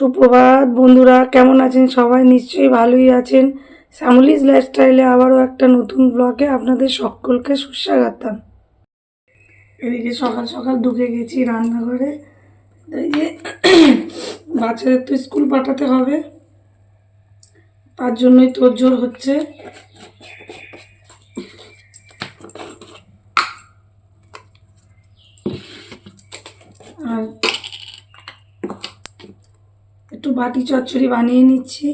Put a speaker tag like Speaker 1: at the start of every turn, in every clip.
Speaker 1: সুপ্রভাত বন্ধুরা, কেমন আছেন সবাই? নিশ্চয়ই ভালোই আছেন। শ্যামলিজ লাইফস্টাইলে আবারও একটা নতুন ব্লগে আপনাদের সকলকে সুস্বাগতম। এদিকে সকাল সকাল ঢুকে গেছি রান্নাঘরে। এই যে বাচ্চাদের তো স্কুল পাঠাতে হবে, তার জন্যই তোড়জোড় হচ্ছে। আর একটু বাটি চচ্চড়ি বানিয়ে নিচ্ছি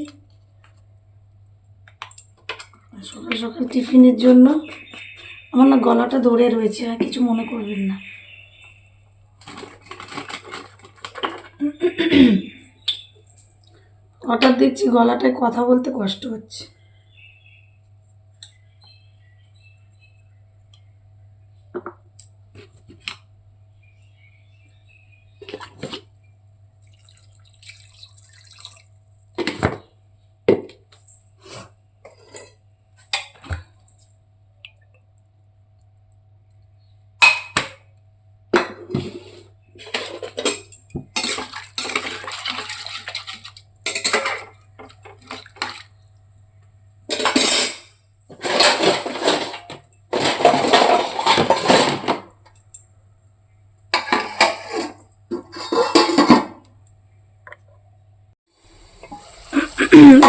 Speaker 1: সকাল সকাল টিফিনের জন্য। আমার না গলাটা ধরে রয়েছে, আর কিছু মনে করবেন না। হঠাৎ দেখছি গলাটায় কথা বলতে কষ্ট হচ্ছে।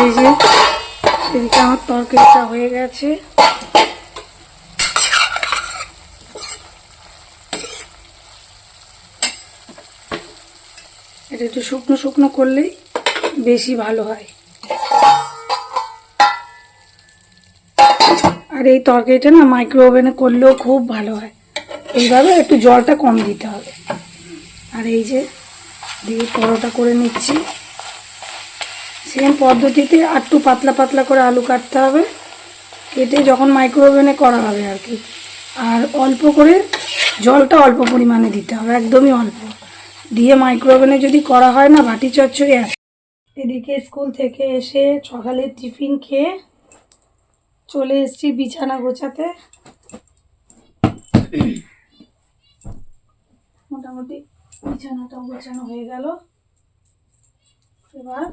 Speaker 1: এই যে এদিকে আমার তরকারিটা হয়ে গেছে। এটা একটু শুকনো শুকনো করলেই বেশি ভালো হয়। আর এই তরকারিটা না মাইক্রো ওভেনে করলেও খুব ভালো হয়। এইভাবে একটু জলটা কম দিতে হবে। আর এই যে দিয়ে পরোটা করে নিচ্ছি সেম পদ্ধতিতে। আর একটু পাতলা পাতলা করে আলু কাটতে হবে, কেটে যখন মাইক্রো ওভেনে করা হবে আর কি। আর অল্প করে জলটা অল্প পরিমাণে দিতে হবে, একদমই অল্প দিয়ে মাইক্রো ওভেনে যদি করা হয় না, বাটি চচ্চড়ি আসে। এদিকে স্কুল থেকে এসে সকালে টিফিন খেয়ে চলে এসেছি বিছানা গোছাতে। মোটামুটি বিছানাটা গোছানো হয়ে গেল। এবার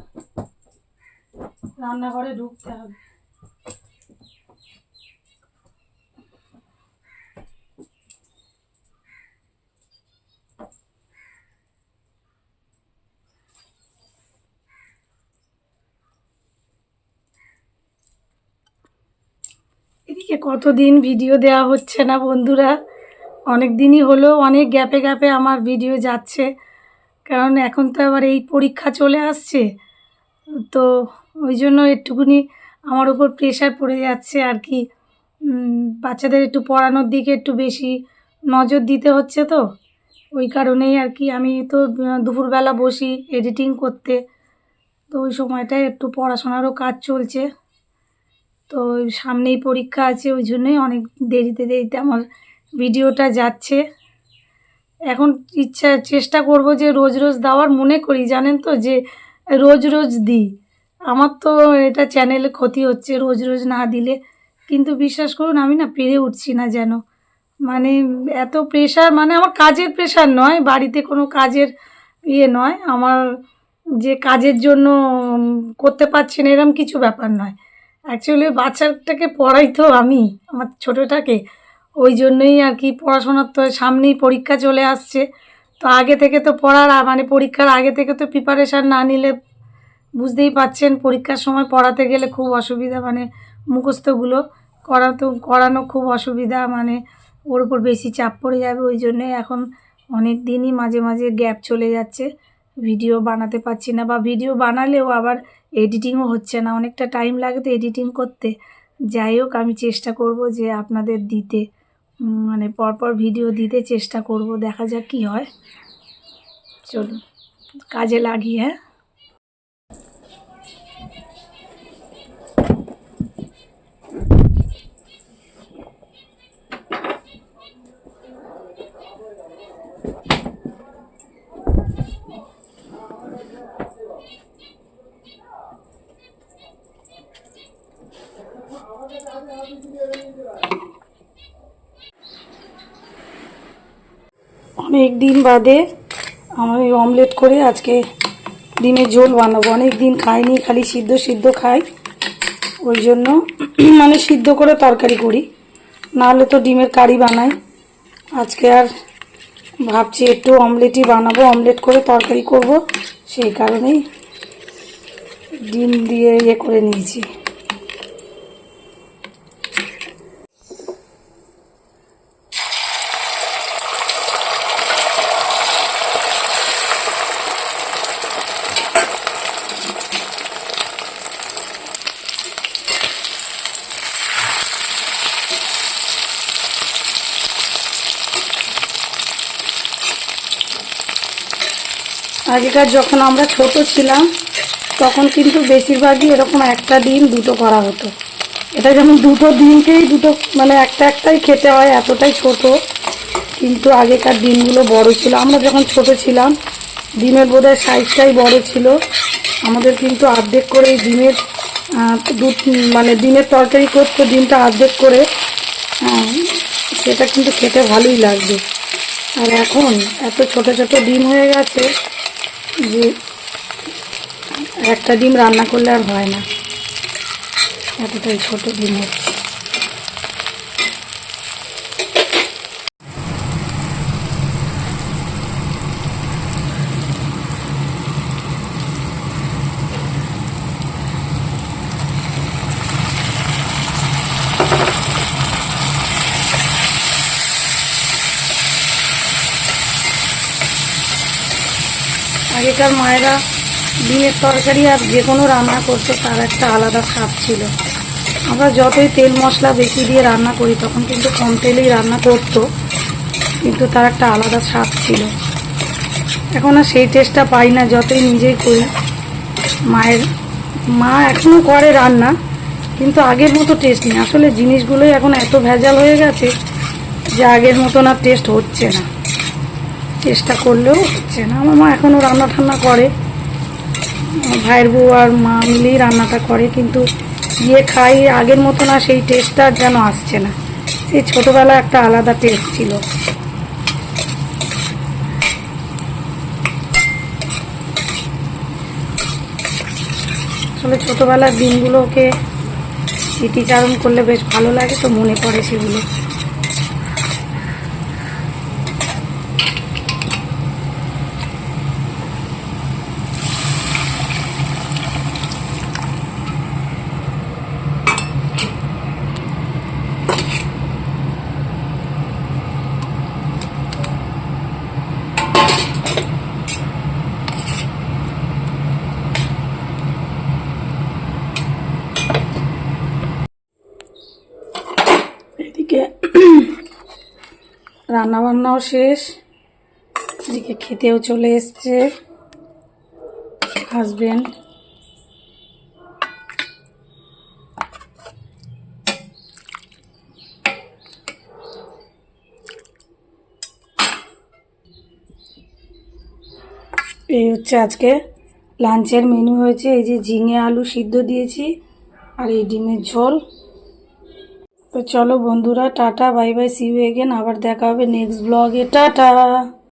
Speaker 1: রান্নাঘরে ঢুকতে হবে। এদিকে কতদিন ভিডিও দেওয়া হচ্ছে না বন্ধুরা, অনেক দিনই হলো। অনেক গ্যাপে গ্যাপে আমার ভিডিও যাচ্ছে, কারণ এখন তো আবার এই পরীক্ষা চলে আসছে, তো ওই জন্য একটুখানি আমার উপর প্রেশার পড়ে যাচ্ছে আর কি। বাচ্চাদের একটু পড়ানোর দিকে একটু বেশি নজর দিতে হচ্ছে, তো ওই কারণেই আর কি। আমি তো দুপুরবেলা বসি এডিটিং করতে, তো ওই সময়টায় একটু পড়াশোনারও কাজ চলছে। তো সামনেই পরীক্ষা আছে, ওই জন্যই অনেক দেরিতে দেরিতে আমার ভিডিওটা যাচ্ছে। এখন চেষ্টা করব যে রোজ রোজ দেওয়ার, মনে করি জানেন তো যে রোজ রোজ দিই। আমার তো এটা চ্যানেলে ক্ষতি হচ্ছে রোজ রোজ না দিলে, কিন্তু বিশ্বাস করুন আমি না পেরে উঠছি না যেন। মানে এত প্রেশার, মানে আমার কাজের প্রেশার নয়, বাড়িতে কোনো কাজের নয় আমার, যে কাজের জন্য করতে পারছি না এরকম কিছু ব্যাপার নয়। অ্যাকচুয়ালি বাচ্চাটাকে পড়াই তো আমি, আমার ছোটোটাকে, ওই জন্যই আর কি। পড়াশোনার তো সামনেই পরীক্ষা চলে আসছে, তো আগে থেকে তো পড়ার, মানে পরীক্ষার আগে থেকে তো প্রিপারেশান না নিলে বুঝতেই পাচ্ছেন পরীক্ষার সময় পড়াতে গেলে খুব অসুবিধা। মানে মুখস্থগুলো করানো খুব অসুবিধা, মানে ওর উপর বেশি চাপ পড়ে যাবে। ওই জন্যে এখন অনেক দিনই মাঝে মাঝে গ্যাপ চলে যাচ্ছে, ভিডিও বানাতে পারছি না, বা ভিডিও বানালেও আবার এডিটিংও হচ্ছে না, অনেকটা টাইম লাগে তো এডিটিং করতে। যাই হোক, আমি চেষ্টা করব যে আপনাদের দিতে, মানে পরপর ভিডিও দিতে চেষ্টা করব। দেখা যাক কী হয়। চলুন কাজে লাগি। হ্যাঁ, অনেক দিন বাদে আমি অমলেট করে আজকে ডিমের ঝোল বানাবো। অনেক দিন খাইনি, খালি সিদ্ধ সিদ্ধ খাই, ওই জন্য মানে সিদ্ধ করে তরকারি করি, নাহলে তো ডিমের কারি বানাই। আজকে আর ভাবছি একটু অমলেটই বানাবো, অমলেট করে তরকারি করব, সেই কারণেই ডিম দিয়ে করে নিয়েছি। আগেকার যখন আমরা ছোট ছিলাম তখন কিন্তু বেশিরভাগই এরকম একটা ডিম দুটো করা হতো। এটা যেমন দুটো ডিমকেই দুটো মানে একটাই খেতে হয়, এতটাই ছোট। কিন্তু আগেকার ডিমগুলো বড় ছিল। আমরা যখন ছোট ছিলাম ডিমের বোধহয় সাইজটাই বড় ছিল। আমাদের কিন্তু অর্ধেক করে ডিমের মানে ডিমের তরকারি করতো, ডিমটা অর্ধেক করে, সেটা কিন্তু খেতে ভালোই লাগবে। আর এখন এত ছোট ছোট ডিম হয়ে গেছে যে একটা ডিম রান্না করলে আর হয় না, এতটাই ছোট ডিম হচ্ছে। আগেকার মায়েরা ডিমের তরকারি আর যে কোনো রান্না করতো তার একটা আলাদা স্বাদ ছিল। আমরা যতই তেল মশলা বেশি দিয়ে রান্না করি, তখন কিন্তু কম তেলেই রান্না করতো, কিন্তু তার একটা আলাদা স্বাদ ছিল। এখন আর সেই টেস্টটা পাই না, যতই নিজেই করি। মা এখনও করে রান্না, কিন্তু আগের মতো টেস্ট নেই। আসলে জিনিসগুলোই এখন এত ভেজাল হয়ে গেছে যে আগের মতন আর টেস্ট হচ্ছে না, চেষ্টা করলেও হচ্ছে না। আমার মা এখনও রান্না ঠান্না করে, ভাইয়ের বউ আর মা মিলেই রান্নাটা করে, কিন্তু খাই আগের মতো না, সেই টেস্টটা যেন আসছে না। সেই ছোটোবেলায় একটা আলাদা টেস্ট ছিল। আসলে ছোটোবেলার দিনগুলোকে স্মৃতিচারণ করলে বেশ ভালো লাগে, তো মনে পড়ে সেগুলো। এদিকে রান্নাবান্নাও শেষ, এদিকে খেতেও চলে এসছে হাজবেন্ড। এই হচ্ছে আজকে লাঞ্চের মেনু হয়েছে। এই যে ঝিঙে আলু সিদ্ধ দিয়েছি আর এই ডিমের ঝোল। তো চলো বন্ধুরা, tata, bye bye, see you again. আবার দেখা হবে নেক্সট ব্লগে। টাটা।